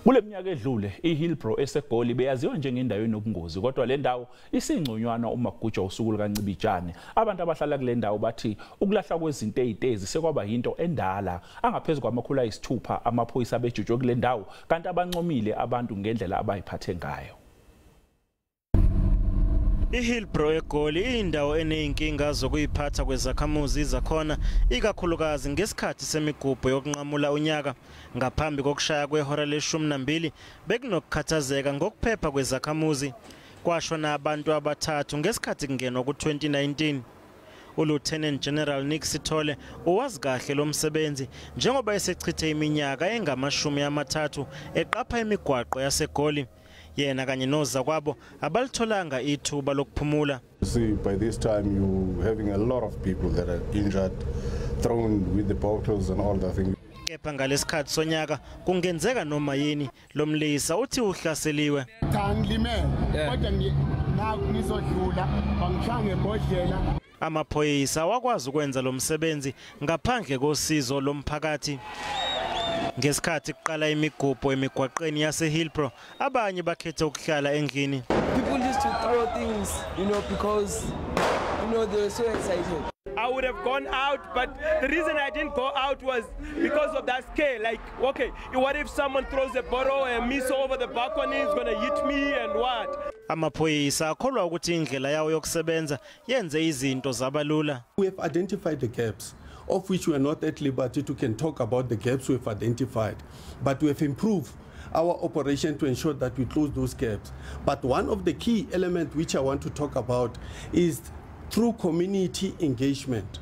Kuleminyaka edlule iHilbrow eseGoli beyaziwa njengendawo enobungozi, kodwa lendawo isingconywana uma kugujwa usuku lukaNcibijane. Abantu abahlala kulendawo bathi ukulahlwa kwezinto ezitezi sekwaba yinto endala. Angaphezu kwamakhulu ayisithupha amaphoyisa abejutshwe kulendawo, kanti abancomile abantu ngendlela abayiphathe ngayo. iHilbrow eGoli indawo eneyinkinga zokuyiphatha kwezakhamuzi zakhona, ikakhulukazi ngesikhathi semigubho yokunqamula unyaka. Ngaphambi kokushaya kwehora le-12 bekunokukhathazeka ngokuphepha kwezakhamuzi. Kwashona abantu abathathu ngesikhathi kungenwa ku-2019. uLieutenant General Nick Sithole uwazi kahle lo msebenzi njengoba esechithe iminyaka engama-30 eqapha imigwaqo yaseGoli. Yena kanye nozakwabo abalitholanga ithuba lokuphumula. See, by this time you having a lot of people that are injured, thrown with the bottles and all that thing. Kepha ngalesikhathi sonyaka kungenzeka noma yini. Lo mlisa uthi uhlaseliwe. Amaphoyisa wakwazi ukwenza lo msebenzi ngaphandle kosizo lomphakathi. Ngesikhathi kuqala imigubho emigwaqeni yaseHilbrow, abanye bakhethe ukuhlala endlini. People used to throw things, because they were so excited. I would have gone out, but the reason I didn't go out was because of that scare. Like, okay, what if someone throws a bottle and missile over the balcony, it's gonna hit me and what? Amaphoyisa akholwa ukuthi indlela yawo yokusebenza yenze izinto zabalula. We have identified the gaps, of which we are not at liberty to can talk about the gaps we've identified, but we have improved our operation to ensure that we close those gaps. But one of the key elements which I want to talk about is through community engagement.